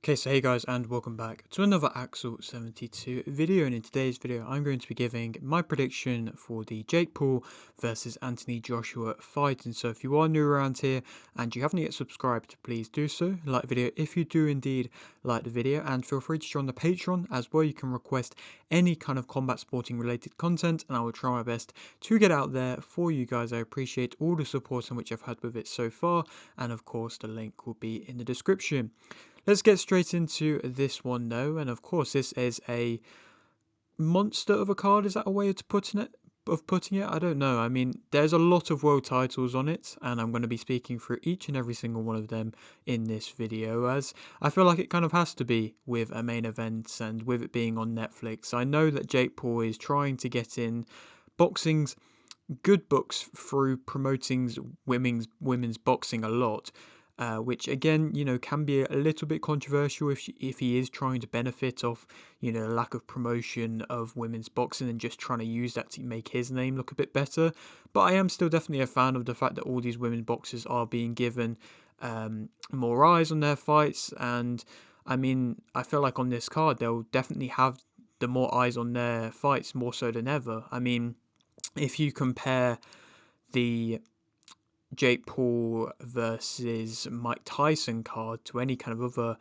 Okay, so hey guys, and welcome back to another Axel 72 video, and in today's video I'm going to be giving my prediction for the Jake Paul versus Anthony Joshua fight. And so if you are new around here and you haven't yet subscribed, please do so, like the video if you do indeed like the video, and feel free to join the Patreon as well. You can request any kind of combat sporting related content and I will try my best to get out there for you guys. I appreciate all the support in which I've had with it so far, and of course the link will be in the description. Let's get straight into this one though, and of course this is a monster of a card. Is that a way of putting it? I don't know. I mean, there's a lot of world titles on it, and I'm going to be speaking through each and every single one of them in this video, as I feel like it kind of has to be with a main event and with it being on Netflix. I know that Jake Paul is trying to get in boxing's good books through promoting women's boxing a lot, which again, can be a little bit controversial if he is trying to benefit off, the lack of promotion of women's boxing and just trying to use that to make his name look a bit better. But I am still definitely a fan of the fact that all these women boxers are being given more eyes on their fights, and I mean, I feel like on this card they'll definitely have the more eyes on their fights more so than ever. I mean, if you compare the Jake Paul versus Mike Tyson card to any kind of other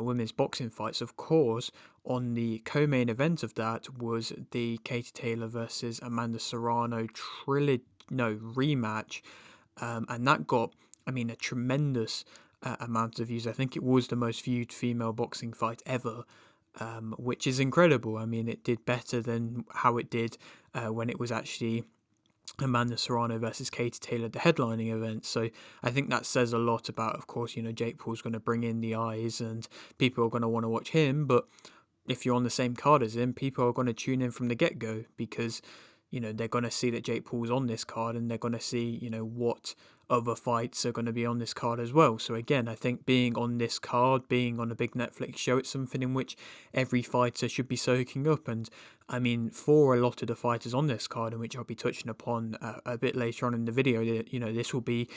women's boxing fights, of course, on the co-main event of that was the Katie Taylor versus Amanda Serrano rematch, and that got, I mean, a tremendous amount of views. I think it was the most viewed female boxing fight ever. Which is incredible. I mean, it did better than how it did when it was actually Amanda Serrano versus Katie Taylor, the headlining event. So I think that says a lot about, of course, Jake Paul's going to bring in the eyes and people are going to want to watch him. But if you're on the same card as him, people are going to tune in from the get-go because, they're going to see that Jake Paul's on this card and they're going to see, what other fights are going to be on this card as well. So again, I think being on this card, being on a big Netflix show, it's something in which every fighter should be soaking up. And I mean, for a lot of the fighters on this card, in which I'll be touching upon a bit later on in the video, this will be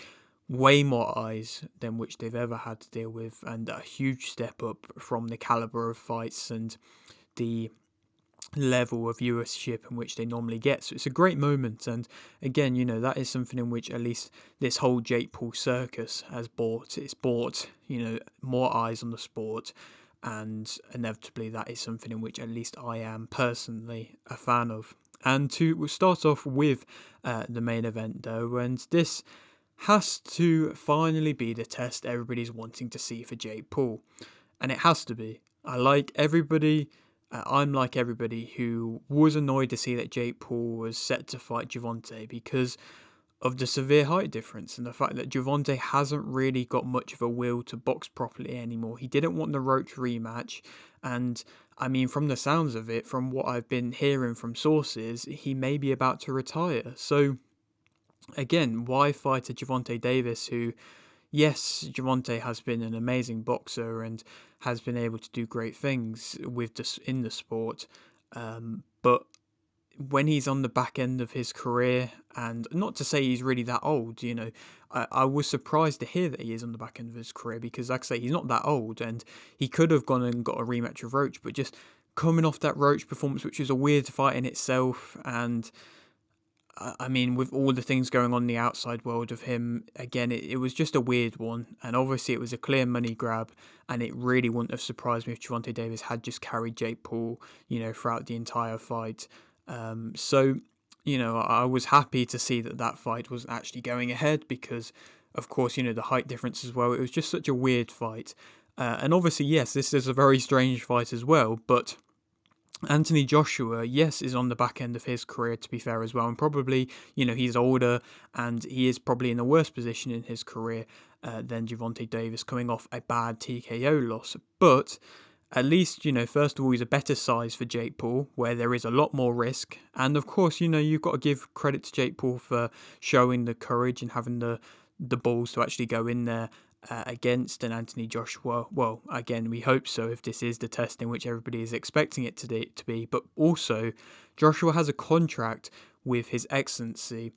way more eyes than which they've ever had to deal with, and a huge step up from the caliber of fights and the level of viewership in which they normally get. So it's a great moment, and again, that is something in which at least this whole Jake Paul circus has brought. It's brought, more eyes on the sport, and inevitably that is something in which at least I am personally a fan of. And to start off with the main event though, and this has to finally be the test everybody's wanting to see for Jake Paul, and it has to be. I'm like everybody who was annoyed to see that Jake Paul was set to fight Gervonta because of the severe height difference and the fact that Gervonta hasn't really got much of a will to box properly anymore. He didn't want the Roach rematch, and I mean, from the sounds of it, from what I've been hearing from sources, he may be about to retire. So again, why fight a Gervonta Davis who, yes, Gervonta has been an amazing boxer and has been able to do great things with this in the sport, but when he's on the back end of his career, and not to say he's really that old, I was surprised to hear that he is on the back end of his career because, like I say, he's not that old and he could have gone and got a rematch with Roach, but just coming off that Roach performance, which was a weird fight in itself, and I mean, with all the things going on in the outside world of him, again, it was just a weird one. And obviously, it was a clear money grab. And it really wouldn't have surprised me if Gervonta Davis had just carried Jake Paul, throughout the entire fight. I was happy to see that fight wasn't actually going ahead because, of course, the height difference as well. It was just such a weird fight. And obviously, yes, this is a very strange fight as well, but Anthony Joshua, yes, is on the back end of his career, to be fair as well, and probably, he's older and he is probably in a worse position in his career than Gervonta Davis, coming off a bad TKO loss. But at least, first of all, he's a better size for Jake Paul, where there is a lot more risk. And of course, you've got to give credit to Jake Paul for showing the courage and having the balls to actually go in there against an Anthony Joshua. Well, again, we hope so if this is the test in which everybody is expecting it to be. But also, Joshua has a contract with His Excellency,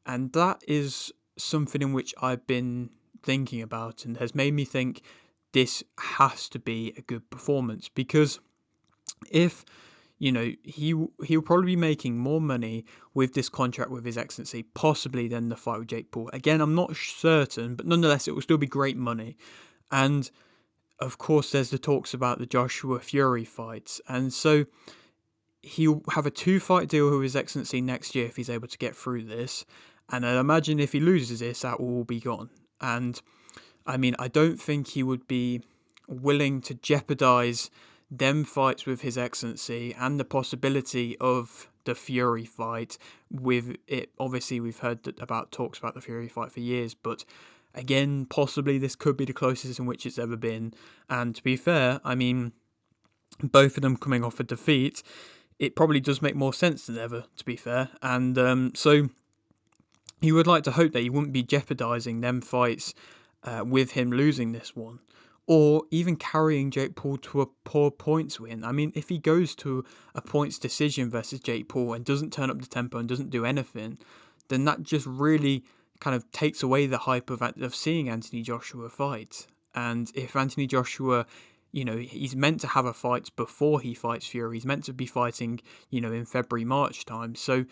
and that is something in which I've been thinking about and has made me think this has to be a good performance, because if he'll probably be making more money with this contract with His Excellency, possibly, than the fight with Jake Paul. Again, I'm not certain, but nonetheless, it will still be great money. And of course, there's the talks about the Joshua Fury fights, and so he'll have a 2-fight deal with His Excellency next year if he's able to get through this. And I imagine if he loses this, that will all be gone. And I mean, I don't think he would be willing to jeopardize them fights with His Excellency and the possibility of the Fury fight with it. Obviously, we've heard about talks about the Fury fight for years, but again, possibly this could be the closest in which it's ever been. And to be fair, I mean, both of them coming off a defeat, it probably does make more sense than ever, to be fair. And so you would like to hope that he wouldn't be jeopardizing them fights with him losing this one, or even carrying Jake Paul to a poor points win. I mean, if he goes to a points decision versus Jake Paul and doesn't turn up the tempo and doesn't do anything, then that just really kind of takes away the hype of seeing Anthony Joshua fight. And if Anthony Joshua, he's meant to have a fight before he fights Fury. He's meant to be fighting, in February, March time. So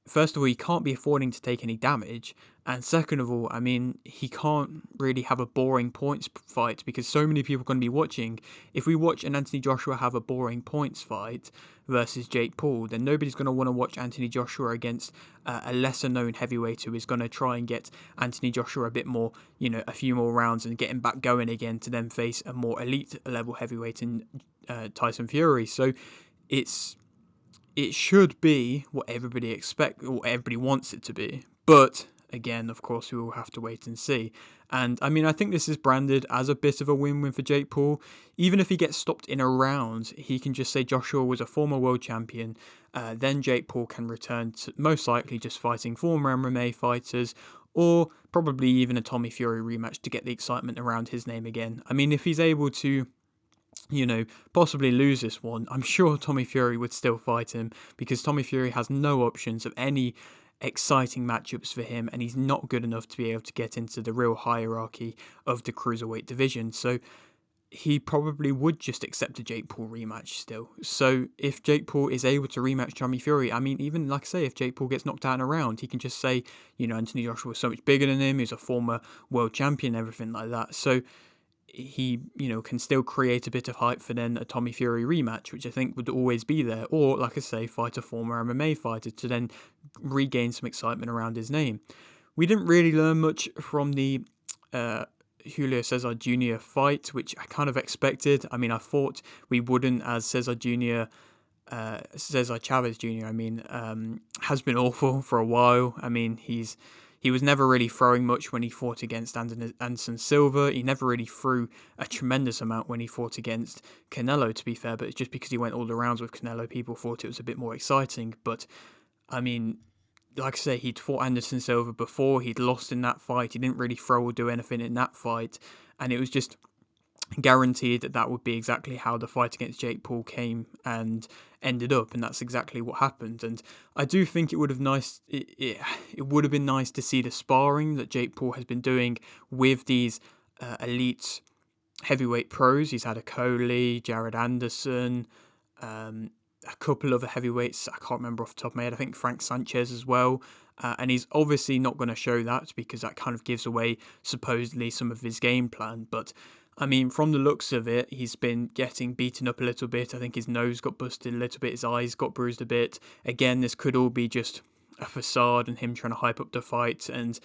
first of all, he can't be affording to take any damage, and second of all, I mean, he can't really have a boring points fight, because so many people are going to be watching. If we watch an Anthony Joshua have a boring points fight versus Jake Paul, then nobody's going to want to watch Anthony Joshua against a lesser known heavyweight who is going to try and get Anthony Joshua a bit more, a few more rounds and get him back going again to then face a more elite level heavyweight in Tyson Fury. So it should be what everybody expects, or everybody wants it to be. But again, of course, we will have to wait and see. And I mean, I think this is branded as a bit of a win-win for Jake Paul. Even if he gets stopped in a round, he can just say Joshua was a former world champion. Then Jake Paul can return to most likely just fighting former MMA fighters, or probably even a Tommy Fury rematch to get the excitement around his name again. I mean, if he's able to possibly lose this one, I'm sure Tommy Fury would still fight him, because Tommy Fury has no options of any exciting matchups for him, and he's not good enough to be able to get into the real hierarchy of the cruiserweight division. So he probably would just accept a Jake Paul rematch still. So if Jake Paul is able to rematch Tommy Fury, I mean, even like I say, if Jake Paul gets knocked out in a round, he can just say, Anthony Joshua was so much bigger than him, he's a former world champion, everything like that. So he, can still create a bit of hype for then a Tommy Fury rematch, which I think would always be there. Or, like I say, fight a former MMA fighter to then regain some excitement around his name. We didn't really learn much from the Julio Cesar Jr. fight, which I kind of expected. I mean, I thought we wouldn't, as Cesar Chavez Jr., has been awful for a while. I mean, he was never really throwing much when he fought against Anderson Silva. He never really threw a tremendous amount when he fought against Canelo, to be fair, but it's just because he went all the rounds with Canelo, people thought it was a bit more exciting. But, I mean, like I say, he'd fought Anderson Silva before, he'd lost in that fight, he didn't really throw or do anything in that fight, and it was just guaranteed that would be exactly how the fight against Jake Paul came and ended up, and that's exactly what happened. And I do think it would have been nice to see the sparring that Jake Paul has been doing with these elite heavyweight pros. He's had a Coley, Jared Anderson, a couple of heavyweights I can't remember off the top of my head. I think Frank Sanchez as well. And he's obviously not going to show that, because that kind of gives away supposedly some of his game plan. But I mean, from the looks of it, he's been getting beaten up a little bit. I think his nose got busted a little bit, his eyes got bruised a bit. Again, this could all be just a facade and him trying to hype up the fight. And,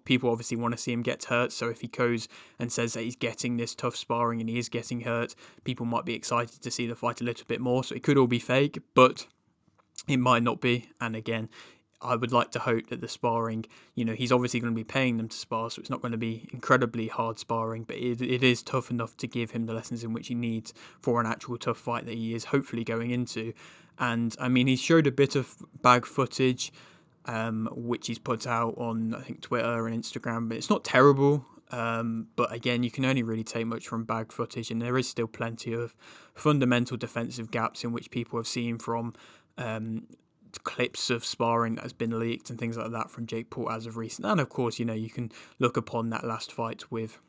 people obviously want to see him get hurt. So if he goes and says that he's getting this tough sparring and he is getting hurt, people might be excited to see the fight a little bit more. So it could all be fake, but it might not be. And again, I would like to hope that the sparring, he's obviously going to be paying them to spar, so it's not going to be incredibly hard sparring, but it is tough enough to give him the lessons in which he needs for an actual tough fight that he is hopefully going into. And I mean, he showed a bit of bag footage, which he's put out on, I think, Twitter and Instagram, but it's not terrible. But again, you can only really take much from bag footage, and there is still plenty of fundamental defensive gaps in which people have seen from clips of sparring that has been leaked and things like that from Jake Paul as of recent. And of course, you can look upon that last fight with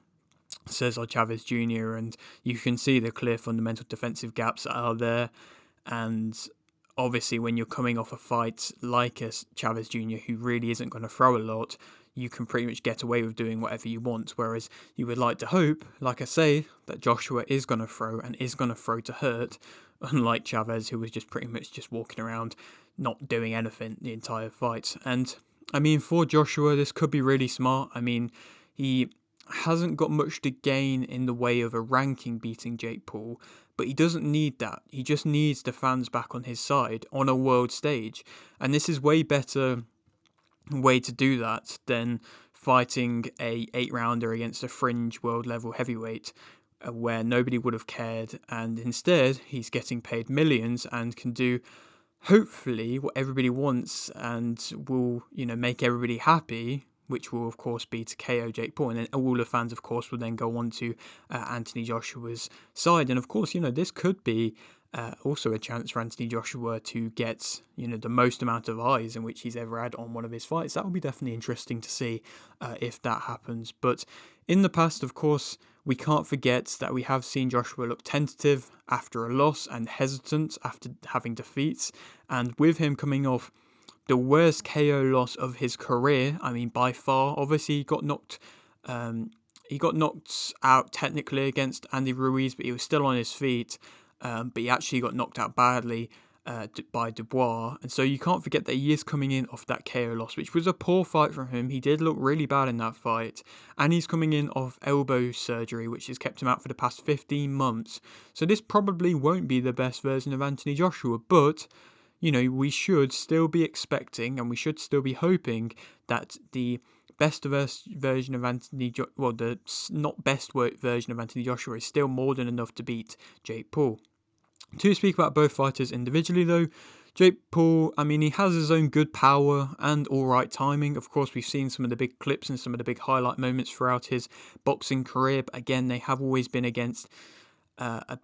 Cesar Chavez Jr., and you can see the clear fundamental defensive gaps that are there. And obviously, when you're coming off a fight like a Chavez Jr., who really isn't going to throw a lot, you can pretty much get away with doing whatever you want. Whereas you would like to hope, like I say, that Joshua is going to throw and is going to throw to hurt, unlike Chavez, who was just pretty much just walking around not doing anything the entire fight. And I mean, for Joshua, this could be really smart. I mean, he hasn't got much to gain in the way of a ranking beating Jake Paul, but he doesn't need that. He just needs the fans back on his side on a world stage. And this is way better way to do that than fighting a 8-rounder against a fringe world level heavyweight where nobody would have cared, and instead he's getting paid millions and can do hopefully what everybody wants and will, make everybody happy, which will of course be to KO Jake Paul, and then all the fans of course will then go on to Anthony Joshua's side. And of course, this could be also a chance for Anthony Joshua to get, the most amount of eyes in which he's ever had on one of his fights. That will be definitely interesting to see if that happens. But in the past, of course, we can't forget that we have seen Joshua look tentative after a loss and hesitant after having defeats. And with him coming off the worst KO loss of his career, I mean, by far, obviously he got knocked out technically against Andy Ruiz, but he was still on his feet. But he actually got knocked out badly by Dubois. And so you can't forget that he is coming in off that KO loss, which was a poor fight from him. He did look really bad in that fight. And he's coming in off elbow surgery, which has kept him out for the past 15 months. So this probably won't be the best version of Anthony Joshua, but we should still be expecting and we should still be hoping that the best version of the not best version of Anthony Joshua is still more than enough to beat Jake Paul. To speak about both fighters individually though, Jake Paul, I mean, he has his own good power and alright timing. Of course, we've seen some of the big clips and some of the big highlight moments throughout his boxing career, but again, they have always been against a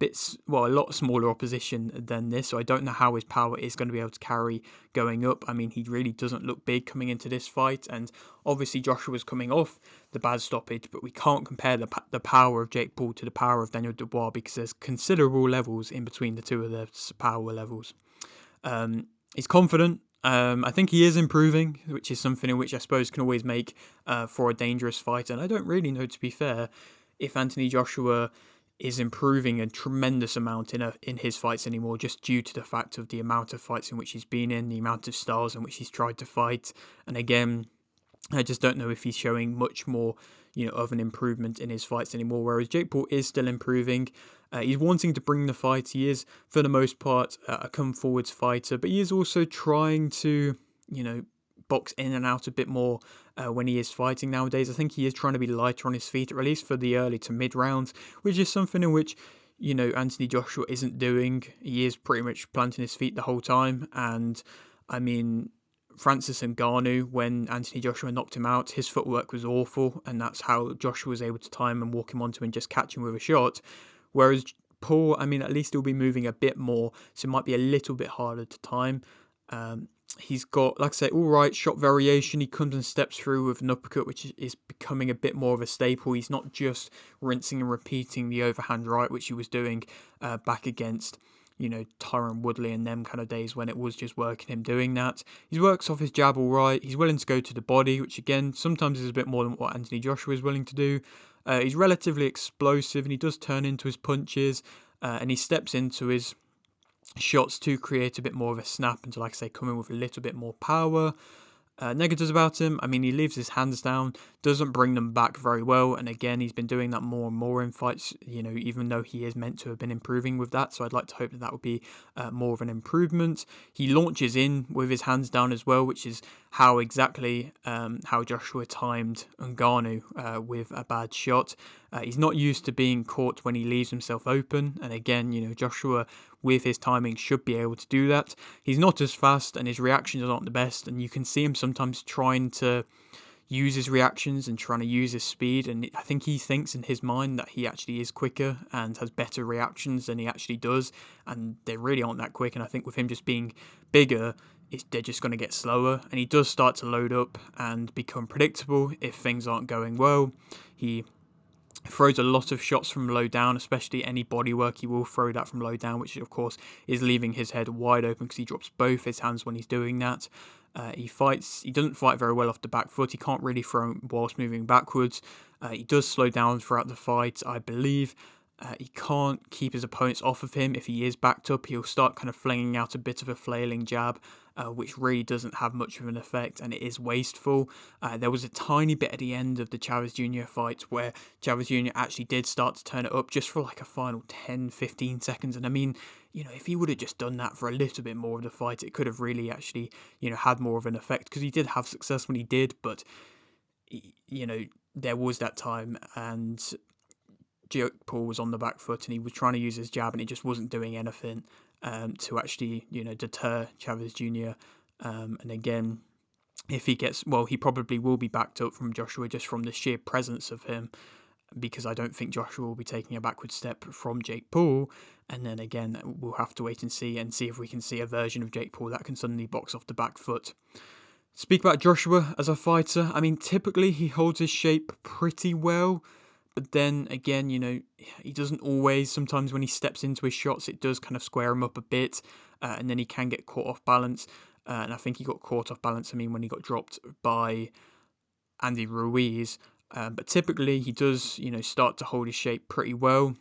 lot smaller opposition than this, so I don't know how his power is going to be able to carry going up. I mean, he really doesn't look big coming into this fight, and obviously Joshua's coming off the bad stoppage, but we can't compare the power of Jake Paul to the power of Daniel Dubois because there's considerable levels in between the two of their power levels. He's confident. I think he is improving, which is something in which I suppose can always make for a dangerous fight, and I don't really know, to be fair, if Anthony Joshua is improving a tremendous amount in his fights anymore, just due to the fact of the amount of fights in which he's been in, the amount of styles in which he's tried to fight. And again, I just don't know if he's showing much more, of an improvement in his fights anymore. Whereas Jake Paul is still improving. He's wanting to bring the fight. He is, for the most part, a come forwards fighter, but he is also trying to, box in and out a bit more when he is fighting nowadays. I think he is trying to be lighter on his feet, or at least for the early to mid rounds, which is something in which Anthony Joshua isn't doing. He is pretty much planting his feet the whole time. And I mean, Francis Ngannou, when Anthony Joshua knocked him out, his footwork was awful, and that's how Joshua was able to time and walk him onto and just catch him with a shot. Whereas Paul, I mean, at least he'll be moving a bit more, so it might be a little bit harder to time. He's got, like I say, all right shot variation. He comes and steps through with an uppercut, which is becoming a bit more of a staple. He's not just rinsing and repeating the overhand right, which he was doing back against, Tyron Woodley and them kind of days when it was just working him doing that. He works off his jab all right. He's willing to go to the body, which again, sometimes is a bit more than what Anthony Joshua is willing to do. He's relatively explosive and he does turn into his punches and he steps into his shots to create a bit more of a snap and to, like I say, come in with a little bit more power. Negatives about him, I mean, he leaves his hands down, doesn't bring them back very well, and again, he's been doing that more and more in fights, even though he is meant to have been improving with that, so I'd like to hope that would be more of an improvement. He launches in with his hands down as well, which is how Joshua timed Ngannou with a bad shot. He's not used to being caught when he leaves himself open, and again, Joshua with his timing should be able to do that. He's not as fast and his reactions aren't the best, and you can see him sometimes trying to use his reactions and trying to use his speed, and I think he thinks in his mind that he actually is quicker and has better reactions than he actually does, and they really aren't that quick. And I think with him just being bigger, they're just going to get slower, and he does start to load up and become predictable if things aren't going well. He Throws a lot of shots from low down, especially any body work. He will throw that from low down, which of course is leaving his head wide open because he drops both his hands when he's doing that. He doesn't fight very well off the back foot. He can't really throw whilst moving backwards. He does slow down throughout the fight, I believe. He can't keep his opponents off of him. If he is backed up, he'll start kind of flinging out a bit of a flailing jab, which really doesn't have much of an effect, and it is wasteful. There was a tiny bit at the end of the Chavez Jr. fight where Chavez Jr. actually did start to turn it up just for like a final 10-15 seconds, and I mean, if he would have just done that for a little bit more of the fight, it could have really actually, had more of an effect, because he did have success when he did, but, there was that time, and Jake Paul was on the back foot and he was trying to use his jab and it just wasn't doing anything to actually, deter Chavez Jr. And again, if he gets, well, he probably will be backed up from Joshua just from the sheer presence of him, because I don't think Joshua will be taking a backward step from Jake Paul. And then again, we'll have to wait and see if we can see a version of Jake Paul that can suddenly box off the back foot. Speak about Joshua as a fighter. I mean, typically he holds his shape pretty well. But then again, he doesn't always. Sometimes when he steps into his shots, it does kind of square him up a bit, and then he can get caught off balance. And I think he got caught off balance, when he got dropped by Andy Ruiz. But typically he does, start to hold his shape pretty well.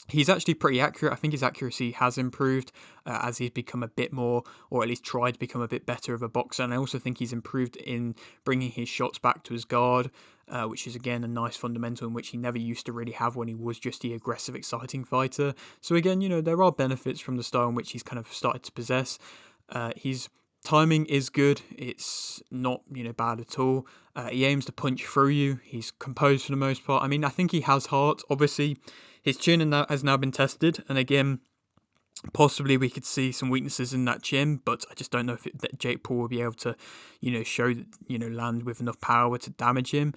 He's actually pretty accurate. I think his accuracy has improved as he's become a bit more, or at least tried to become a bit better of a boxer. And I also think he's improved in bringing his shots back to his guard, which is again a nice fundamental in which he never used to really have when he was just the aggressive, exciting fighter. So again, there are benefits from the style in which he's kind of started to possess. His timing is good. It's not, bad at all. He aims to punch through you. He's composed for the most part. I mean, I think he has heart. Obviously, his chin has now been tested, and again, possibly we could see some weaknesses in that chin, but I just don't know that Jake Paul will be able to, show that, land with enough power to damage him.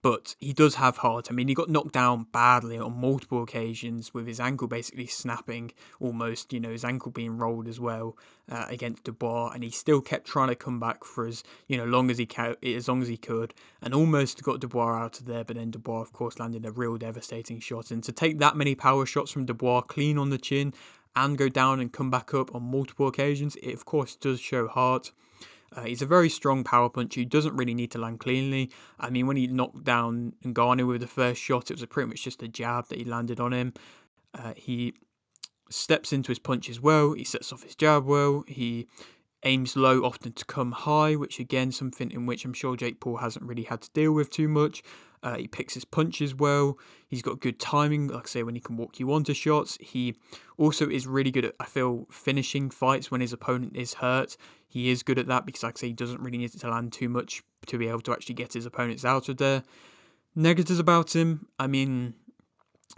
But he does have heart. I mean, he got knocked down badly on multiple occasions with his ankle basically snapping almost, his ankle being rolled as well against Dubois, and he still kept trying to come back for as long as he could, and almost got Dubois out of there. But then Dubois, of course, landed a real devastating shot. And to take that many power shots from Dubois clean on the chin and go down and come back up on multiple occasions, it of course does show heart. He's a very strong power puncher. He doesn't really need to land cleanly. I mean, when he knocked down Ngannou with the first shot, it was pretty much just a jab that he landed on him. He steps into his punch as well. He sets off his jab well. He aims low often to come high, which again, something in which I'm sure Jake Paul hasn't really had to deal with too much. He picks his punches well. He's got good timing, like I say, when he can walk you onto shots. He also is really good at, I feel, finishing fights when his opponent is hurt. He is good at that because, like I say, he doesn't really need to land too much to be able to actually get his opponents out of there. Negatives about him, I mean,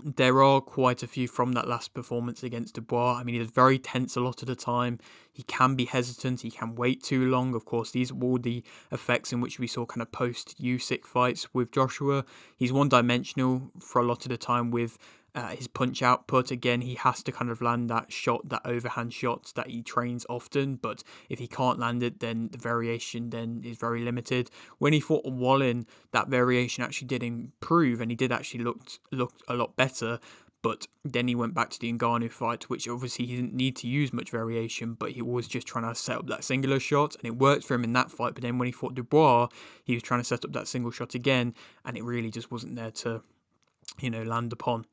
there are quite a few from that last performance against Dubois. I mean, he's very tense a lot of the time. He can be hesitant. He can wait too long. Of course, these are all the effects in which we saw kind of post-Usyk fights with Joshua. He's one-dimensional for a lot of the time with his punch output. Again, he has to kind of land that shot, that overhand shot that he trains often. But if he can't land it, then the variation then is very limited. When he fought Wallin, that variation actually did improve, and he did actually look a lot better. But then he went back to the Ngannou fight, which obviously he didn't need to use much variation, but he was just trying to set up that singular shot, and it worked for him in that fight. But then when he fought Dubois, he was trying to set up that single shot again, and it really just wasn't there to, land upon.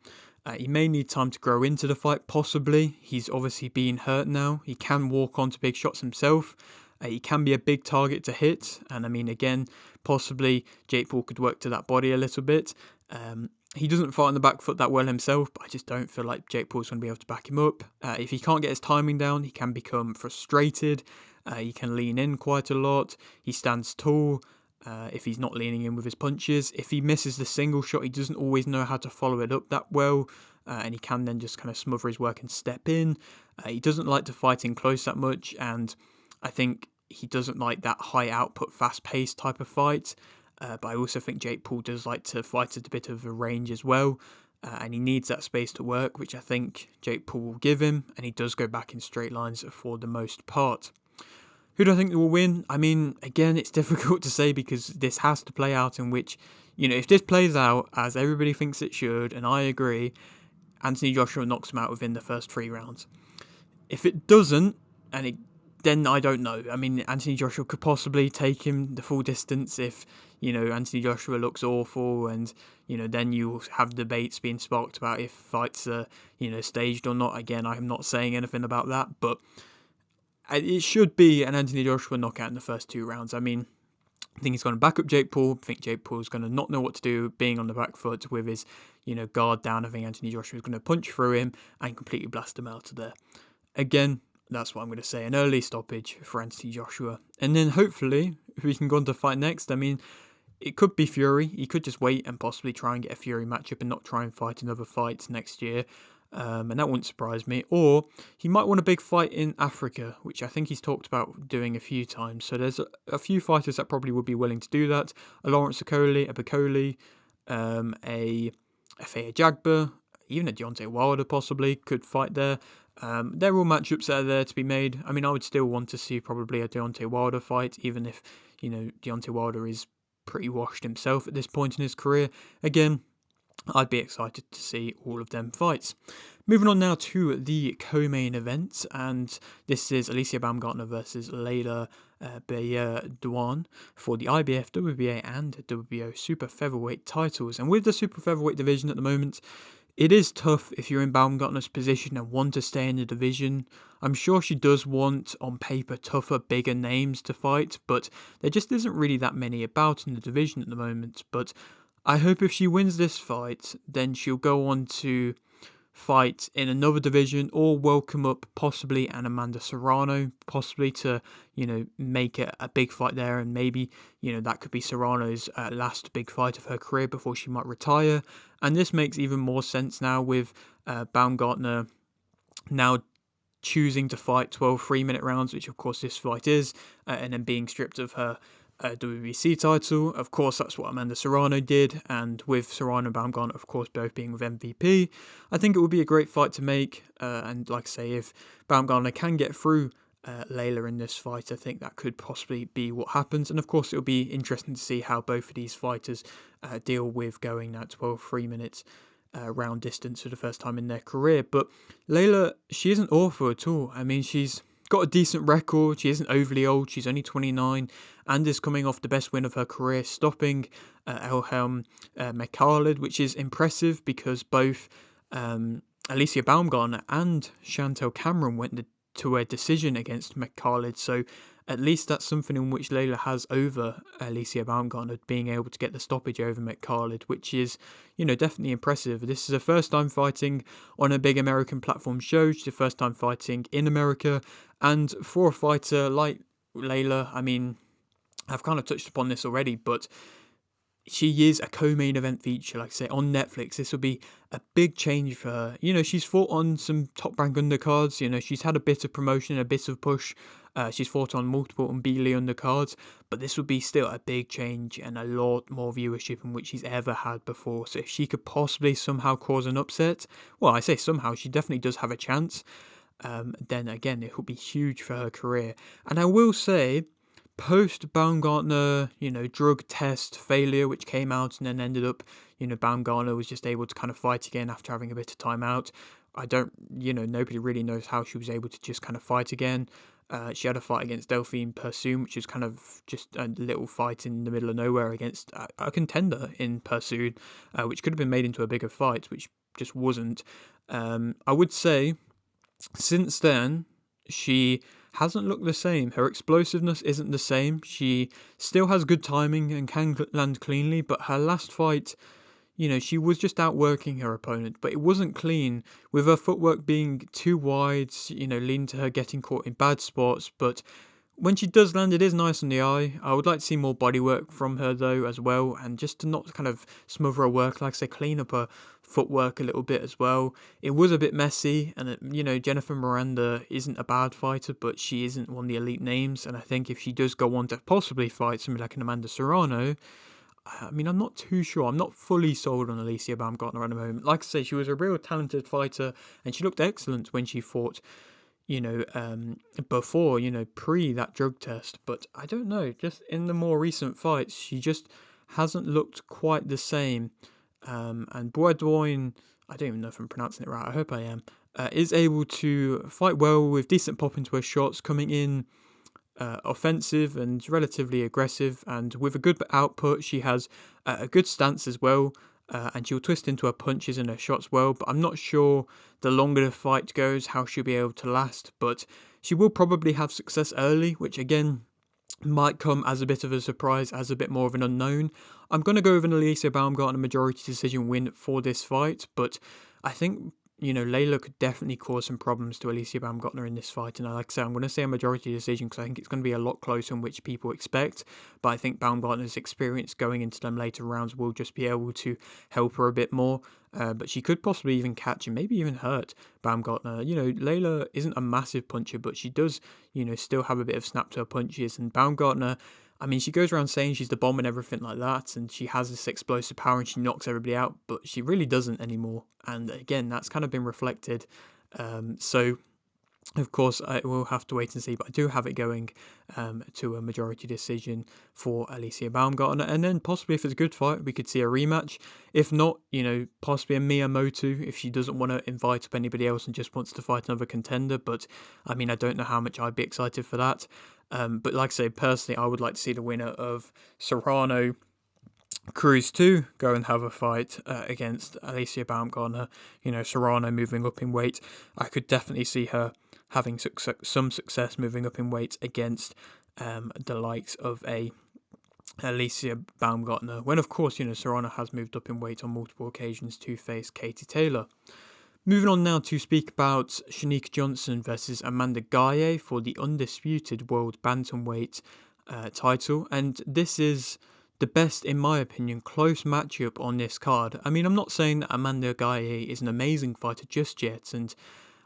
He may need time to grow into the fight, possibly. He's obviously being hurt now. He can walk onto big shots himself. He can be a big target to hit. And I mean, again, possibly Jake Paul could work to that body a little bit. He doesn't fight on the back foot that well himself, but I just don't feel like Jake Paul's going to be able to back him up. If he can't get his timing down, he can become frustrated. He can lean in quite a lot. He stands tall. If he's not leaning in with his punches. If he misses the single shot, he doesn't always know how to follow it up that well, and he can then just kind of smother his work and step in. He doesn't like to fight in close that much, and I think he doesn't like that high output, fast-paced type of fight. But I also think Jake Paul does like to fight at a bit of a range as well, and he needs that space to work, which I think Jake Paul will give him, and he does go back in straight lines for the most part. Who do I think will win? I mean, again, it's difficult to say because this has to play out in which, if this plays out as everybody thinks it should, and I agree, Anthony Joshua knocks him out within the first 3 rounds. If it doesn't, and it then I don't know. I mean, Anthony Joshua could possibly take him the full distance if, Anthony Joshua looks awful, and, then you have debates being sparked about if fights are, staged or not. Again, I'm not saying anything about that, but it should be an Anthony Joshua knockout in the first 2 rounds. I mean, I think he's going to back up Jake Paul. I think Jake Paul's going to not know what to do, being on the back foot with his, guard down. I think Anthony Joshua is going to punch through him and completely blast him out of there. Again, that's what I'm going to say. An early stoppage for Anthony Joshua. And then hopefully, if we can go on to fight next, I mean, it could be Fury. He could just wait and possibly try and get a Fury matchup and not try and fight another fight next year. And that wouldn't surprise me. Or he might want a big fight in Africa, which I think he's talked about doing a few times. So there's a few fighters that probably would be willing to do that. A Lawrence Okoli, a Bakoli, a Fea Jagba, even a Deontay Wilder possibly could fight there. They're all matchups that are there to be made. I mean, I would still want to see probably a Deontay Wilder fight, even if, Deontay Wilder is pretty washed himself at this point in his career. Again, I'd be excited to see all of them fights. Moving on now to the co-main event, and this is Alycia Baumgardner versus Leila Beaudoin for the IBF, WBA and WBO super featherweight titles. And with the super featherweight division at the moment, it is tough if you're in Baumgartner's position and want to stay in the division. I'm sure she does want, on paper, tougher, bigger names to fight, but there just isn't really that many about in the division at the moment. But I hope if she wins this fight, then she'll go on to fight in another division or welcome up possibly an Amanda Serrano, possibly to, make it a big fight there, and maybe, that could be Serrano's last big fight of her career before she might retire. And this makes even more sense now with Baumgardner now choosing to fight 12 3-minute rounds, which of course this fight is, and then being stripped of her WBC title. Of course, that's what Amanda Serrano did, and with Serrano and Baumgardner, of course, both being with MVP, I think it would be a great fight to make. And like I say, if Baumgardner can get through Leila in this fight, I think that could possibly be what happens. And of course, it'll be interesting to see how both of these fighters deal with going that 12 3-minute round distance for the first time in their career. But Leila, she isn't awful at all. I mean, she's got a decent record. She isn't overly old. She's only 29 and is coming off the best win of her career, stopping Elhelm Mekhaled, which is impressive because both Alycia Baumgardner and Chantel Cameron went to a decision against Mekhaled. So at least that's something in which Leila has over Alycia Baumgardner, being able to get the stoppage over Mekhaled, which is, definitely impressive. This is her first time fighting on a big American platform show. She's the first time fighting in America. And for a fighter like Leila, I mean, I've kind of touched upon this already, but she is a co-main event feature, like I say, on Netflix. This will be a big change for her. She's fought on some top-rank undercards. She's had a bit of promotion, a bit of push. She's fought on multiple Unbeatly undercards, but this would be still a big change and a lot more viewership than which she's ever had before. So if she could possibly somehow cause an upset, well, I say somehow, she definitely does have a chance. Then again, it would be huge for her career. And I will say, post Baumgardner, drug test failure, which came out and then ended up, Baumgardner was just able to kind of fight again after having a bit of time out. I don't, nobody really knows how she was able to just kind of fight again. She had a fight against Delphine Persoon, which is kind of just a little fight in the middle of nowhere against a contender in Persoon, which could have been made into a bigger fight, which just wasn't. I would say, since then, she hasn't looked the same. Her explosiveness isn't the same. She still has good timing and can land cleanly, but her last fight, she was just outworking her opponent, but it wasn't clean, with her footwork being too wide, leading to her getting caught in bad spots. But when she does land, it is nice on the eye. I would like to see more bodywork from her, though, as well, and just to not kind of smother her work, like I say, clean up her footwork a little bit as well. It was a bit messy, and, Jennifer Miranda isn't a bad fighter, but she isn't one of the elite names, and I think if she does go on to possibly fight somebody like an Amanda Serrano, I mean, I'm not too sure. I'm not fully sold on Alycia Baumgardner at the moment. Like I say, she was a real talented fighter, and she looked excellent when she fought, before, pre that drug test. But I don't know, just in the more recent fights, she just hasn't looked quite the same. And Beaudoin, I don't even know if I'm pronouncing it right, I hope I am, is able to fight well with decent pop into her shots, coming in offensive and relatively aggressive, and with a good output. She has a good stance as well, and she'll twist into her punches and her shots well, but I'm not sure the longer the fight goes how she'll be able to last, but she will probably have success early, which again might come as a bit of a surprise, as a bit more of an unknown. I'm going to go with an Alycia Baumgardner majority decision win for this fight, but I think, Leila could definitely cause some problems to Alycia Baumgardner in this fight. And like I say, I'm going to say a majority decision because I think it's going to be a lot closer than which people expect. But I think Baumgartner's experience going into them later rounds will just be able to help her a bit more. But she could possibly even catch and maybe even hurt Baumgartner. Leila isn't a massive puncher, but she does, still have a bit of snap to her punches. And Baumgartner, I mean, she goes around saying she's the bomb and everything like that, and she has this explosive power and she knocks everybody out, but she really doesn't anymore. And again, that's kind of been reflected. So, of course, I will have to wait and see, but I do have it going to a majority decision for Alycia Baumgardner. And then possibly, if it's a good fight, we could see a rematch. If not, possibly a Miyamoto if she doesn't want to invite up anybody else and just wants to fight another contender. But, I mean, I don't know how much I'd be excited for that. But like I say, personally, I would like to see the winner of Serrano Cruz 2 go and have a fight against Alycia Baumgardner. Serrano moving up in weight. I could definitely see her having some success moving up in weight against the likes of a Alycia Baumgardner. When, of course, Serrano has moved up in weight on multiple occasions to face Katie Taylor. Moving on now to speak about Cherneka Johnson versus Amanda Galle for the undisputed world bantamweight title. And this is the best, in my opinion, close matchup on this card. I mean, I'm not saying that Amanda Galle is an amazing fighter just yet, and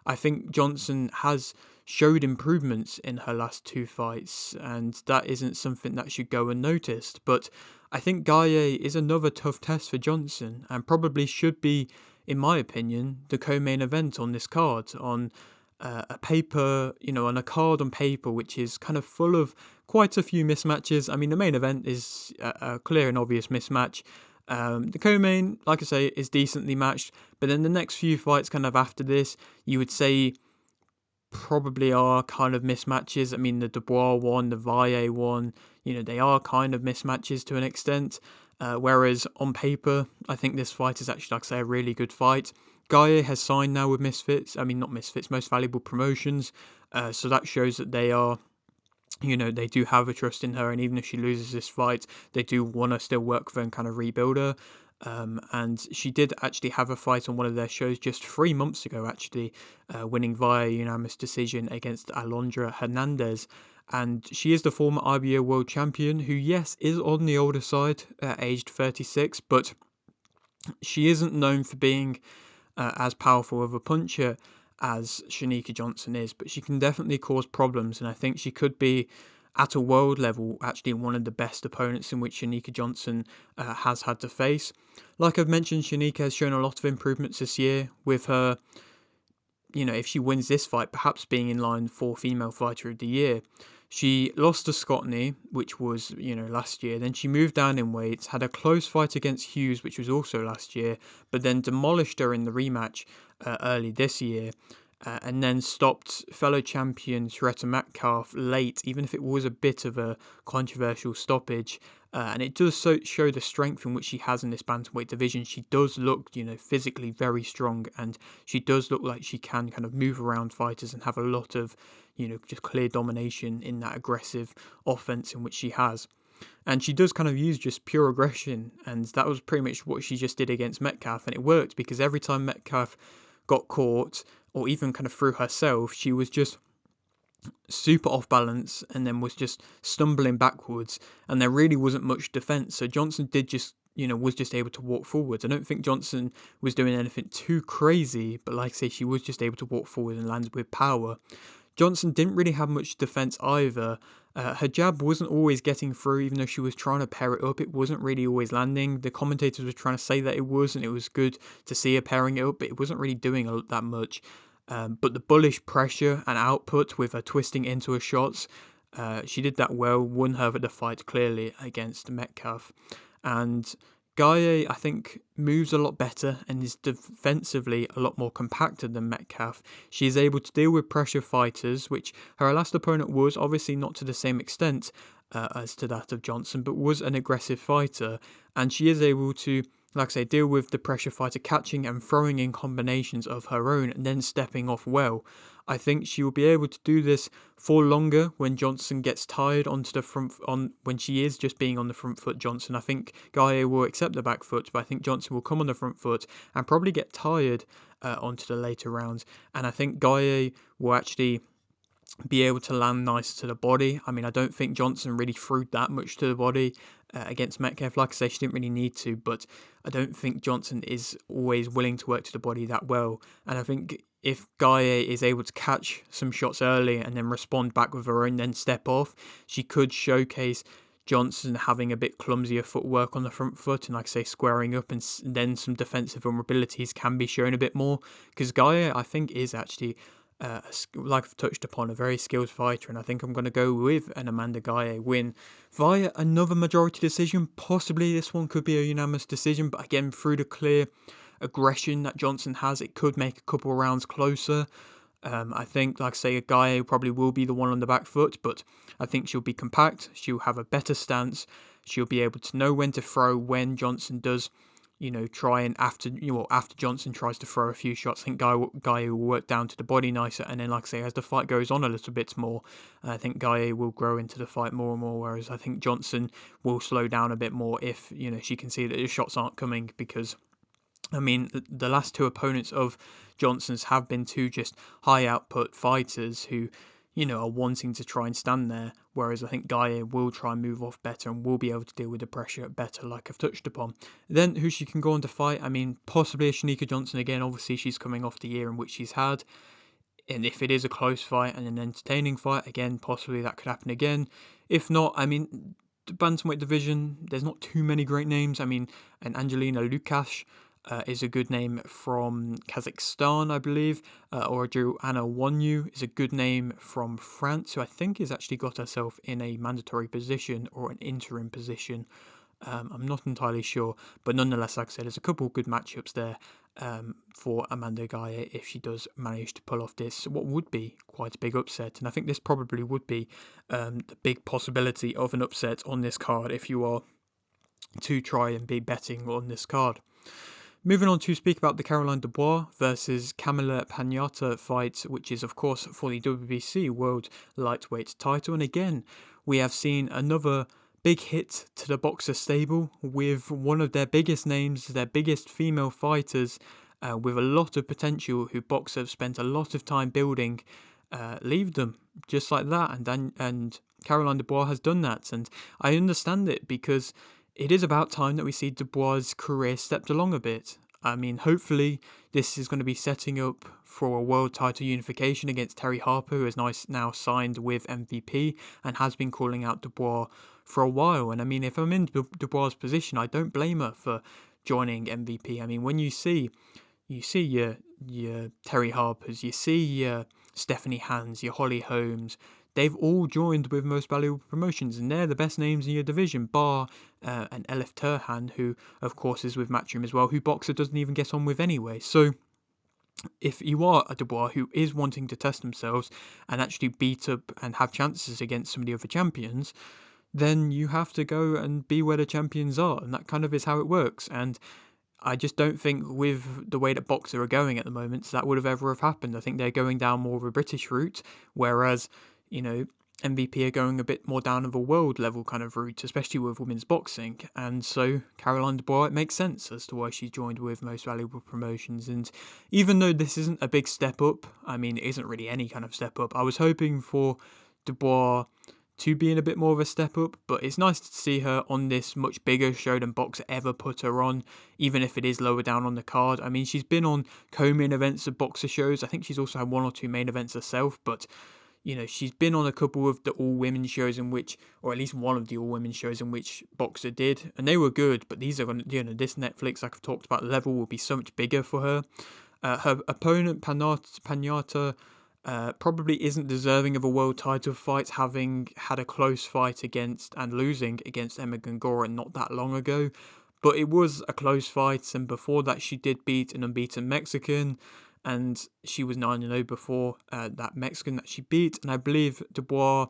I think Johnson has showed improvements in her last two fights, and that isn't something that should go unnoticed. But I think Galle is another tough test for Johnson, and probably should be, in my opinion, the co-main event on this card, on a paper, on a card on paper, which is kind of full of quite a few mismatches. I mean, the main event is a clear and obvious mismatch. The co-main, like I say, is decently matched, but then the next few fights kind of after this, you would say probably are kind of mismatches. I mean, the Dubois one, the Valle one, they are kind of mismatches to an extent. Whereas on paper, I think this fight is actually, like I say, a really good fight. Galle has signed now with not Misfits, Most Valuable Promotions. So that shows that they are, they do have a trust in her. And even if she loses this fight, they do want to still work with her and kind of rebuild her. And she did actually have a fight on one of their shows just 3 months ago, actually, winning via unanimous decision against Alondra Hernandez. And she is the former IBO world champion, who, yes, is on the older side, aged 36, but she isn't known for being as powerful of a puncher as Cherneka Johnson is, but she can definitely cause problems, and I think she could be, at a world level, actually one of the best opponents in which Cherneka Johnson has had to face. Like I've mentioned, Cherneka has shown a lot of improvements this year, with her, if she wins this fight, perhaps being in line for Female Fighter of the Year. She lost to Scotney, which was, last year. Then she moved down in weight, had a close fight against Hughes, which was also last year, but then demolished her in the rematch early this year. And then stopped fellow champion Sheretta Metcalf late, even if it was a bit of a controversial stoppage. And it does show the strength in which she has in this bantamweight division. She does look, physically very strong, and she does look like she can kind of move around fighters and have a lot of, just clear domination in that aggressive offense in which she has. And she does kind of use just pure aggression, and that was pretty much what she just did against Metcalf, and it worked because every time Metcalf got caught, or even kind of through herself, she was just super off balance and then was just stumbling backwards, and there really wasn't much defense. So Johnson did just, was just able to walk forwards. I don't think Johnson was doing anything too crazy, but like I say, she was just able to walk forward and land with power. Johnson didn't really have much defense either. Her jab wasn't always getting through, even though she was trying to pair it up. It wasn't really always landing. The commentators were trying to say that it was, and it was good to see her pairing it up, but it wasn't really doing that much. But the bullish pressure and output with her twisting into her shots, she did that well, won her the fight clearly against Metcalf. And Galle, I think, moves a lot better and is defensively a lot more compacted than Metcalf. She is able to deal with pressure fighters, which her last opponent was, obviously not to the same extent as to that of Johnson, but was an aggressive fighter. And she is able to, like I say, deal with the pressure fighter, catching and throwing in combinations of her own and then stepping off well. I think she will be able to do this for longer when Johnson gets tired onto the front when she is just being on the front foot. Johnson, I think Galle will accept the back foot, but I think Johnson will come on the front foot and probably get tired onto the later rounds. And I think Galle will actually be able to land nice to the body. I mean, I don't think Johnson really threw that much to the body against Metcalf. Like I say, she didn't really need to, but I don't think Johnson is always willing to work to the body that well. And I think if Galle is able to catch some shots early and then respond back with her own, then step off, she could showcase Johnson having a bit clumsier footwork on the front foot and, like I say, squaring up, and then some defensive vulnerabilities can be shown a bit more. Because Galle, I think, is actually like I've touched upon, a very skilled fighter, and I think I'm going to go with an Amanda Galle win via another majority decision. Possibly this one could be a unanimous decision, but again, through the clear aggression that Johnson has, it could make a couple of rounds closer. I think, like I say, Galle probably will be the one on the back foot, but I think she'll be compact, she'll have a better stance, she'll be able to know when to throw when Johnson does try and after Johnson tries to throw a few shots. I think Galle will work down to the body nicer, and then, like I say, as the fight goes on a little bit more, I think Galle will grow into the fight more and more, whereas I think Johnson will slow down a bit more if, she can see that the shots aren't coming, because I mean, the last two opponents of Johnson's have been two just high output fighters who, are wanting to try and stand there. Whereas I think Galle will try and move off better and will be able to deal with the pressure better, like I've touched upon. Then who she can go on to fight? I mean, possibly a Cherneka Johnson again. Obviously, she's coming off the year in which she's had. And if it is a close fight and an entertaining fight, again, possibly that could happen again. If not, I mean, the bantamweight division, there's not too many great names. I mean, an Angelina Lukash is a good name from Kazakhstan, I believe, or Joanna Wonyu is a good name from France, who I think has actually got herself in a mandatory position or an interim position. I'm not entirely sure, but nonetheless, like I said, there's a couple of good matchups there for Amanda Galle if she does manage to pull off this, what would be quite a big upset. And I think this probably would be the big possibility of an upset on this card if you are to try and be betting on this card. Moving on to speak about the Caroline Dubois versus Camilla Panatta fight, which is, of course, for the WBC World Lightweight title. And again, we have seen another big hit to the boxer stable with one of their biggest names, their biggest female fighters, with a lot of potential, who boxers have spent a lot of time building, leave them just like that. And Caroline Dubois has done that. And I understand it, because it is about time that we see Dubois' career stepped along a bit. I mean, hopefully this is going to be setting up for a world title unification against Terry Harper, who is now signed with MVP and has been calling out Dubois for a while. And I mean, if I'm in Dubois' position, I don't blame her for joining MVP. I mean, when you see your Terry Harpers, you see your Stephanie Hans, your Holly Holmes, they've all joined with Most Valuable Promotions, and they're the best names in your division, bar and Elif Turhan, who, of course, is with Matchroom as well, who Boxer doesn't even get on with anyway. So if you are a Dubois who is wanting to test themselves and actually beat up and have chances against some of the other champions, then you have to go and be where the champions are, and that kind of is how it works. And I just don't think, with the way that Boxer are going at the moment, that would have ever have happened. I think they're going down more of a British route, whereas, MVP are going a bit more down of a world level kind of route, especially with women's boxing. And so Caroline Dubois, it makes sense as to why she joined with Most Valuable Promotions. And even though this isn't a big step up, I mean, it isn't really any kind of step up, I was hoping for Dubois to be in a bit more of a step up, but it's nice to see her on this much bigger show than Boxer ever put her on, even if it is lower down on the card. I mean, she's been on co-main events of Boxer shows. I think she's also had one or two main events herself, but she's been on a couple of the all-women shows in which, or at least one of the all-women shows in which Boxer did, and they were good, but these are going to, this Netflix, like I've talked about, level will be so much bigger for her. Her opponent, Panatta, probably isn't deserving of a world title fight, having had a close fight against and losing against Emma Gongora not that long ago. But it was a close fight, and before that, she did beat an unbeaten Mexican, and she was 9-0 before that Mexican that she beat. And I believe Dubois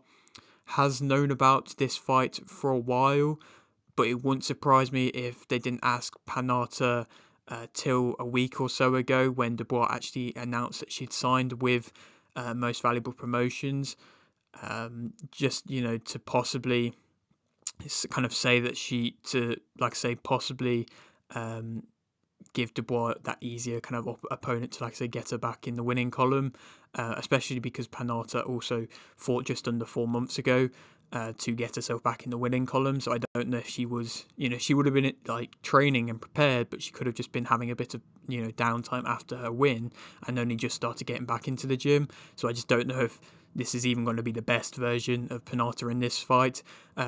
has known about this fight for a while, but it wouldn't surprise me if they didn't ask Panatta till a week or so ago when Dubois actually announced that she'd signed with Most Valuable Promotions. Just, to possibly kind of say that possibly um, give Dubois that easier kind of opponent to, get her back in the winning column, especially because Panatta also fought just under 4 months ago to get herself back in the winning column. So I don't know if she was, she would have been training and prepared, but she could have just been having a bit of, downtime after her win and only just started getting back into the gym. So I just don't know if this is even going to be the best version of Panatta in this fight.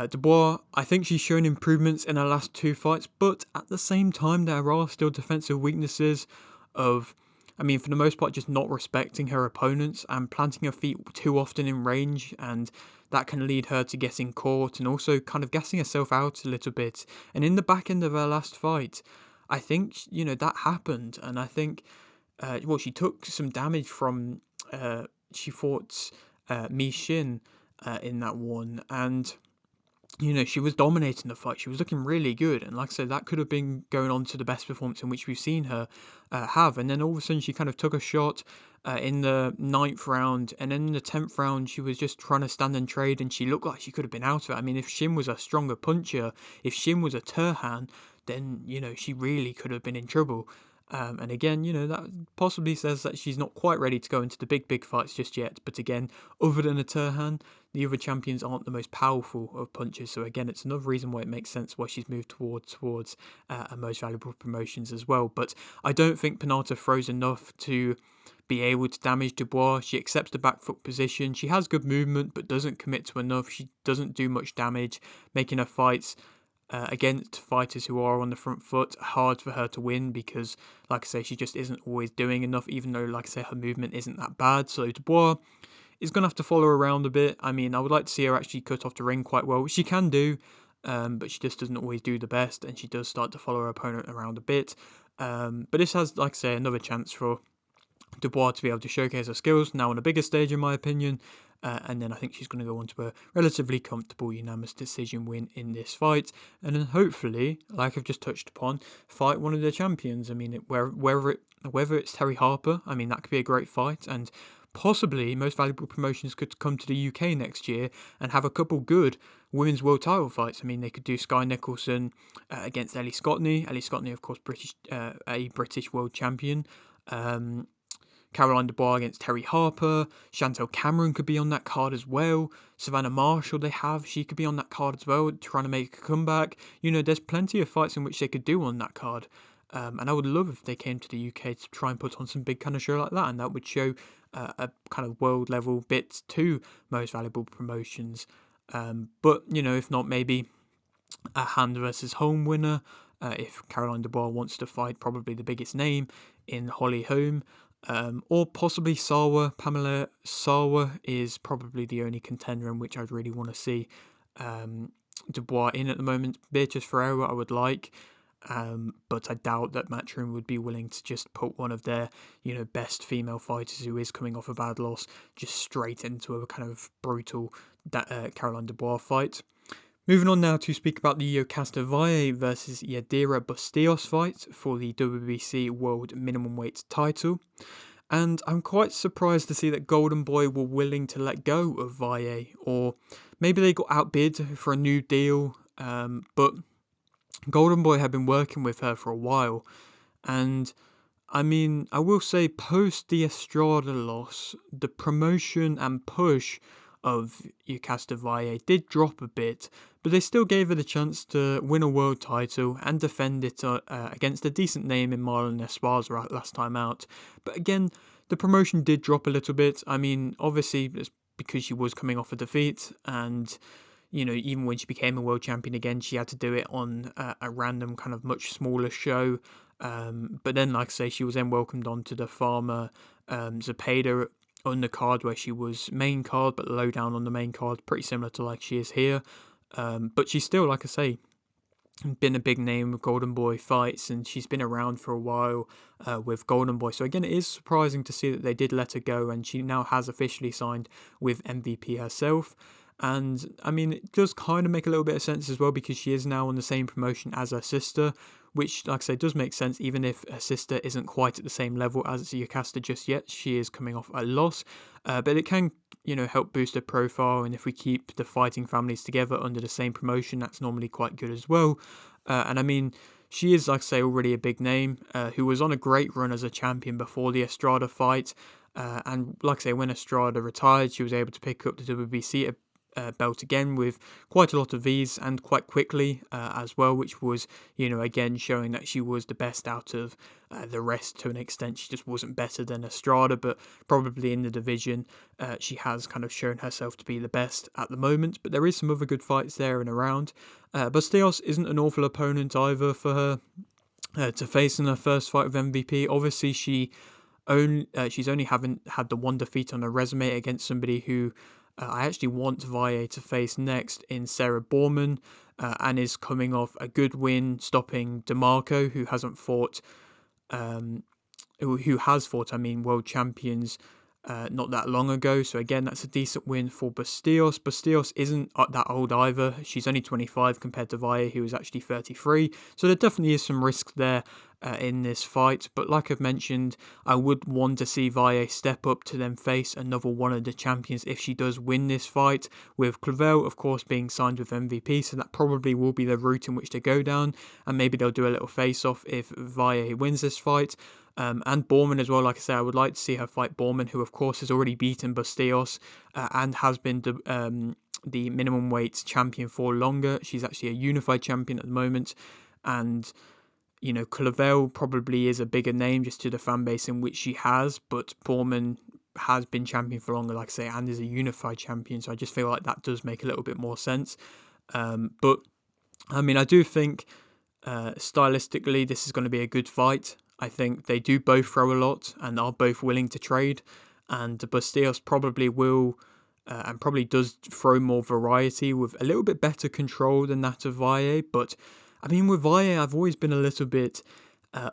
Dubois, I think she's shown improvements in her last 2 fights, but at the same time, there are still defensive weaknesses of, for the most part, just not respecting her opponents and planting her feet too often in range, and that can lead her to getting caught and also kind of gassing herself out a little bit. And in the back end of her last fight, I think, that happened, and I think, she took some damage from, she fought Mi Shin in that one, and she was dominating the fight. She was looking really good. And like I said, that could have been going on to the best performance in which we've seen her have. And then all of a sudden, she kind of took a shot in the 9th round. And then in the 10th round, she was just trying to stand and trade. And she looked like she could have been out of it. If Shin was a stronger puncher, if Shin was a Turhan, then, she really could have been in trouble. And again, that possibly says that she's not quite ready to go into the big fights just yet. But again, other than a Turhan, the other champions aren't the most powerful of punchers. So again, it's another reason why it makes sense why she's moved towards a Most Valuable Promotions as well. But I don't think Panatta throws enough to be able to damage Dubois. She accepts the back foot position. She has good movement, but doesn't commit to enough. She doesn't do much damage, making her fights against fighters who are on the front foot hard for her to win because, like I say, she just isn't always doing enough, even though, like I say, her movement isn't that bad. So Dubois is going to have to follow her around a bit. I would like to see her actually cut off the ring quite well, which she can do, but she just doesn't always do the best, and she does start to follow her opponent around a bit. But this has, like I say, another chance for Dubois to be able to showcase her skills now on a bigger stage, in my opinion. And then I think she's going to go on to a relatively comfortable unanimous decision win in this fight. And then hopefully, like I've just touched upon, fight one of the champions. Whether it's Terry Harper, that could be a great fight. And possibly Most Valuable Promotions could come to the UK next year and have a couple good women's world title fights. They could do Sky Nicholson against Ellie Scotney. Ellie Scotney, of course, a British world champion. Caroline Dubois against Terry Harper. Chantel Cameron could be on that card as well. Savannah Marshall, she could be on that card as well, trying to make a comeback. There's plenty of fights in which they could do on that card. And I would love if they came to the UK to try and put on some big kind of show like that, and that would show a kind of world level bit to Most Valuable Promotions. But if not, maybe a hand versus home winner. If Caroline Dubois wants to fight probably the biggest name in Holly Holm. Or possibly Sarwa. Pamela Sarwa is probably the only contender in which I'd really want to see Dubois in at the moment. Beatrice Ferreira I would like, but I doubt that Matchroom would be willing to just put one of their best female fighters who is coming off a bad loss just straight into a kind of brutal Caroline Dubois fight. Moving on now to speak about the Yokasta Valle versus Yadira Bustillos fight for the WBC World Minimum Weight title. And I'm quite surprised to see that Golden Boy were willing to let go of Valle, or maybe they got outbid for a new deal, but Golden Boy had been working with her for a while. And I will say post the Estrada loss, the promotion and push of Yokasta Valle did drop a bit, but they still gave her the chance to win a world title and defend it against a decent name in Marlon Esparza last time out. But again, the promotion did drop a little bit. Obviously, it's because she was coming off a defeat, and even when she became a world champion again, she had to do it on a random kind of much smaller show. But then, like I say, she was then welcomed onto the Farmer Zepeda undercard where she was main card, but low down on the main card, pretty similar to like she is here. But she's still, like I say, been a big name with Golden Boy fights, and she's been around for a while with Golden Boy. So again, it is surprising to see that they did let her go, and she now has officially signed with MVP herself. And I mean, it does kind of make a little bit of sense as well, because she is now on the same promotion as her sister, which, like I say, does make sense. Even if her sister isn't quite at the same level as Yokasta just yet, she is coming off a loss. But it can, help boost her profile. And if we keep the fighting families together under the same promotion, that's normally quite good as well. And I mean, she is, like I say, already a big name, who was on a great run as a champion before the Estrada fight. And like I say, when Estrada retired, she was able to pick up the WBC belt again with quite a lot of ease and quite quickly as well, which was, again showing that she was the best out of the rest to an extent. She just wasn't better than Estrada, but probably in the division she has kind of shown herself to be the best at the moment. But there is some other good fights there and around. Bustillos isn't an awful opponent either for her to face in her first fight with MVP. Obviously, she's only haven't had the one defeat on her resume against somebody who I actually want Valle to face next in Sarah Borman, and is coming off a good win stopping DeMarco, who hasn't fought, who has fought, I mean, world champions not that long ago. So again, that's a decent win for Bustillos. Bustillos isn't that old either. She's only 25 compared to Valle, who is actually 33. So there definitely is some risk there in this fight. But like I've mentioned, I would want to see Valle step up to then face another one of the champions if she does win this fight, with Clavel, of course, being signed with MVP. So that probably will be the route in which they go down. And maybe they'll do a little face-off if Valle wins this fight. And Borman as well. Like I say, I would like to see her fight Borman, who of course has already beaten Bustillos and has been the minimum weight champion for longer. She's actually a unified champion at the moment, and Clavel probably is a bigger name just to the fan base in which she has, but Borman has been champion for longer, like I say, and is a unified champion. So I just feel like that does make a little bit more sense. But I mean, I do think stylistically this is going to be a good fight. I think they do both throw a lot and are both willing to trade, and Bustillos probably will and probably does throw more variety with a little bit better control than that of Valle. But I mean, with Valle, I've always been a little bit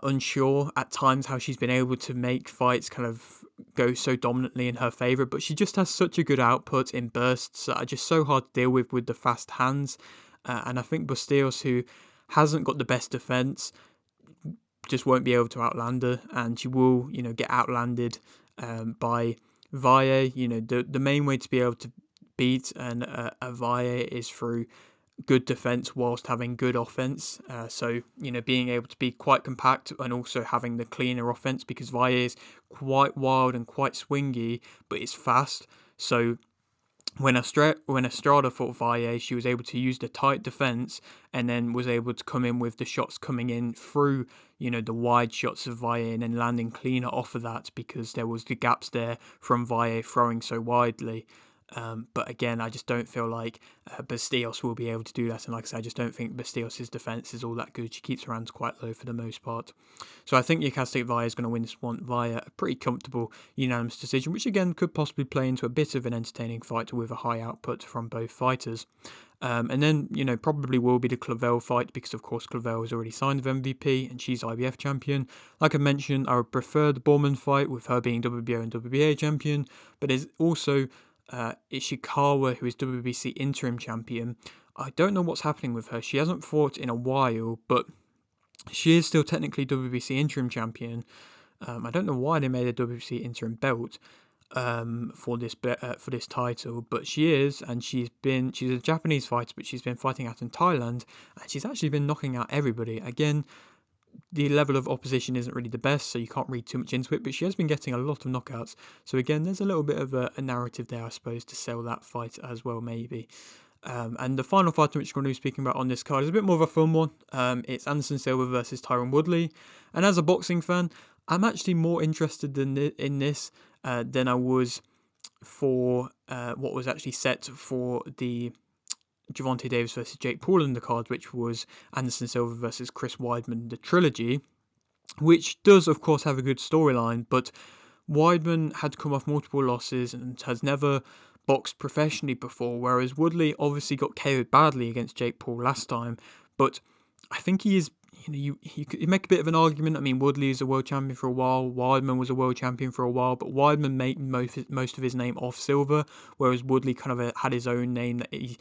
unsure at times how she's been able to make fights kind of go so dominantly in her favour, but she just has such a good output in bursts that are just so hard to deal with the fast hands. And I think Bustillos, who hasn't got the best defence, just won't be able to outland her, and she will, get outlanded by Valle. The main way to be able to beat a Valle is through good defense whilst having good offense. So, being able to be quite compact and also having the cleaner offense, because Valle is quite wild and quite swingy, but it's fast. So when Estrada fought Valle, she was able to use the tight defense and then was able to come in with the shots coming in through, the wide shots of Valle, and then landing cleaner off of that because there was the gaps there from Valle throwing so widely. But again, I just don't feel like Bustillos will be able to do that. And like I said, I just don't think Bustillos' defense is all that good. She keeps her hands quite low for the most part. So I think Yokasta Valle is going to win this one via a pretty comfortable unanimous decision, which again could possibly play into a bit of an entertaining fight with a high output from both fighters. And then, probably will be the Clavel fight, because of course Clavel has already signed with MVP and she's IBF champion. Like I mentioned, I would prefer the Borman fight with her being WBO and WBA champion, but there's also Ishikawa, who is WBC interim champion. I don't know what's happening with her. She hasn't fought in a while, but she is still technically WBC interim champion. I don't know why they made a WBC interim belt for this title, but she is, and she's a Japanese fighter, but she's been fighting out in Thailand, and she's actually been knocking out everybody. Again, the level of opposition isn't really the best, so you can't read too much into it, but she has been getting a lot of knockouts. So again, there's a little bit of a narrative there, I suppose, to sell that fight as well, maybe. And the final fight which we're going to be speaking about on this card is a bit more of a fun one. It's Anderson Silva versus Tyron Woodley. And as a boxing fan, I'm actually more interested in this than I was for what was actually set for the Gervonta Davis versus Jake Paul in the card, which was Anderson Silva versus Chris Weidman, the trilogy, which does, of course, have a good storyline. But Weidman had come off multiple losses and has never boxed professionally before, whereas Woodley obviously got KO'd badly against Jake Paul last time. But I think he is, you could make a bit of an argument. I mean, Woodley is a world champion for a while, Weidman was a world champion for a while, but Weidman made most of his name off Silva, whereas Woodley kind of had his own name that he,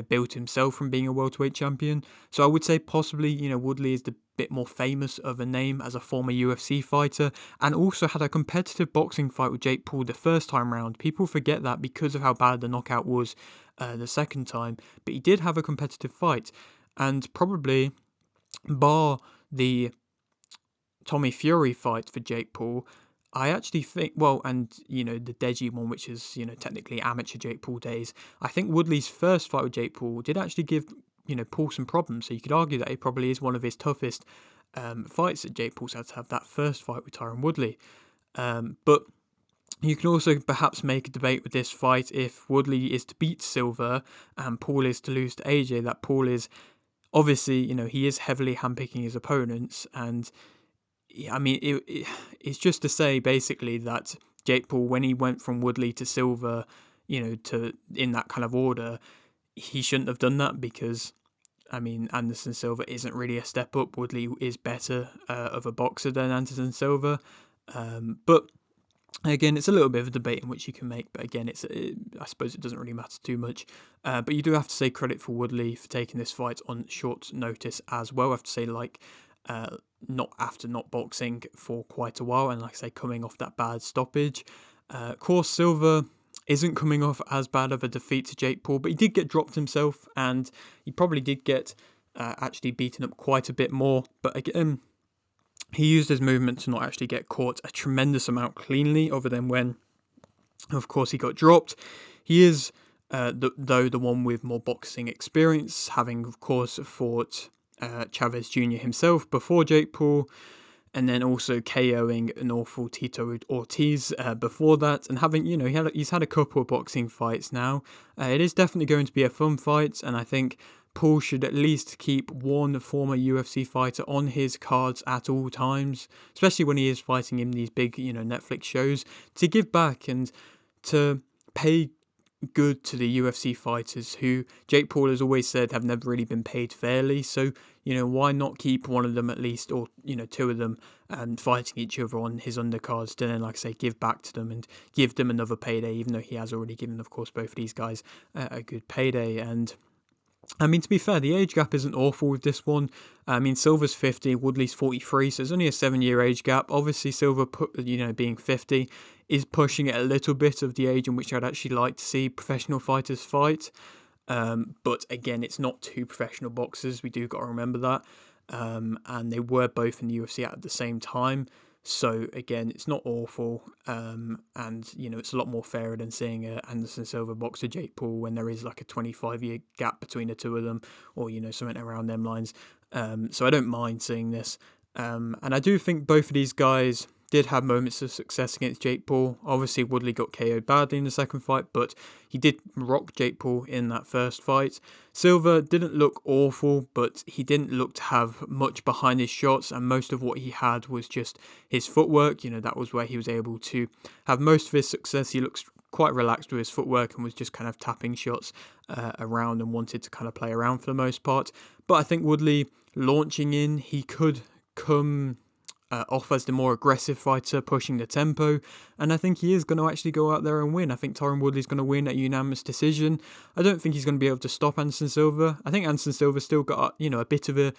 built himself from being a welterweight champion. So I would say possibly, Woodley is the bit more famous of a name as a former UFC fighter, and also had a competitive boxing fight with Jake Paul the first time round. People forget that because of how bad the knockout was the second time, but he did have a competitive fight, and probably, bar the Tommy Fury fight for Jake Paul, I actually think, well, and, the Deji one, which is, technically amateur Jake Paul days, I think Woodley's first fight with Jake Paul did actually give, Paul some problems. So you could argue that it probably is one of his toughest fights that Jake Paul's had to have, that first fight with Tyron Woodley. But you can also perhaps make a debate with this fight if Woodley is to beat Silva and Paul is to lose to AJ, that Paul is obviously, he is heavily handpicking his opponents, and I mean, it's just to say basically that Jake Paul, when he went from Woodley to Silva, to in that kind of order, he shouldn't have done that because, I mean, Anderson Silva isn't really a step up. Woodley is better of a boxer than Anderson Silva, but again, it's a little bit of a debate in which you can make, but again, I suppose it doesn't really matter too much. But you do have to say credit for Woodley for taking this fight on short notice as well. I have to say, not boxing for quite a while, and like I say, coming off that bad stoppage. Of course, Silva isn't coming off as bad of a defeat to Jake Paul, but he did get dropped himself, and he probably did get actually beaten up quite a bit more. But again, he used his movement to not actually get caught a tremendous amount cleanly, other than when, of course, he got dropped. He is, though, the one with more boxing experience, having, of course, fought Chavez Jr. himself before Jake Paul, and then also KOing an awful Tito Ortiz before that, and having, he's had a couple of boxing fights now. It is definitely going to be a fun fight, and I think Paul should at least keep one former UFC fighter on his cards at all times, especially when he is fighting in these big, Netflix shows, to give back and to pay good to the UFC fighters who Jake Paul has always said have never really been paid fairly. So, why not keep one of them at least, or, two of them, fighting each other on his undercards to then, like I say, give back to them and give them another payday, even though he has already given, of course, both of these guys a good payday. And I mean, to be fair, the age gap isn't awful with this one. I mean, Silva's 50, Woodley's 43, so it's only a 7-year age gap. Obviously, Silva, being 50, is pushing it a little bit of the age in which I'd actually like to see professional fighters fight. But again, it's not two professional boxers. We do got to remember that. And they were both in the UFC at the same time. So again, it's not awful, and it's a lot more fairer than seeing Anderson Silva boxer Jake Paul when there is like a 25-year gap between the two of them, or something around them lines. So I don't mind seeing this, and I do think both of these guys did have moments of success against Jake Paul. Obviously, Woodley got KO'd badly in the second fight, but he did rock Jake Paul in that first fight. Silva didn't look awful, but he didn't look to have much behind his shots, and most of what he had was just his footwork. That was where he was able to have most of his success. He looks quite relaxed with his footwork and was just kind of tapping shots around and wanted to kind of play around for the most part. But I think Woodley launching in, he could come off as the more aggressive fighter, pushing the tempo, and I think he is going to actually go out there and win. I think Tyron Woodley's going to win at unanimous decision. I don't think he's going to be able to stop Anderson Silva. I think Anderson Silva's still got a bit of a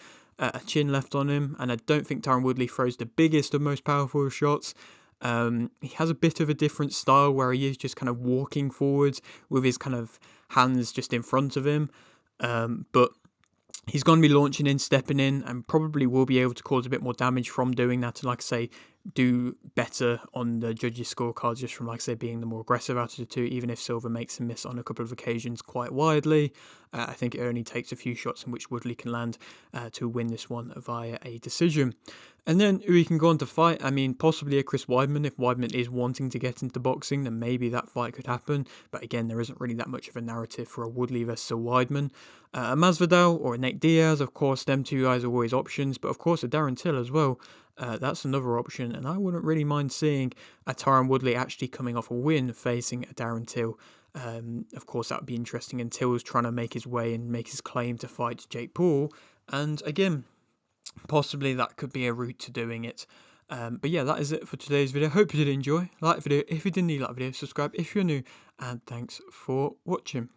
chin left on him, and I don't think Tyron Woodley throws the biggest of most powerful shots. He has a bit of a different style where he is just kind of walking forwards with his kind of hands just in front of him, but he's going to be launching in, stepping in, and probably will be able to cause a bit more damage from doing that, and like I say, do better on the judges' scorecards just from, like I say, being the more aggressive out of the two. Even if Silva makes a miss on a couple of occasions quite widely, I think it only takes a few shots in which Woodley can land to win this one via a decision. And then who he can go on to fight, I mean, possibly a Chris Weidman. If Weidman is wanting to get into boxing, then maybe that fight could happen. But again, there isn't really that much of a narrative for a Woodley versus a Weidman. A Masvidal or a Nate Diaz, of course, them two guys are always options. But of course, a Darren Till as well. That's another option, and I wouldn't really mind seeing a Tyron Woodley actually coming off a win facing a Darren Till. Of course, that would be interesting, and Till's trying to make his way and make his claim to fight Jake Paul. And again, possibly that could be a route to doing it. But yeah, that is it for today's video. Hope you did enjoy. Like the video if you didn't like the video, subscribe if you're new, and thanks for watching.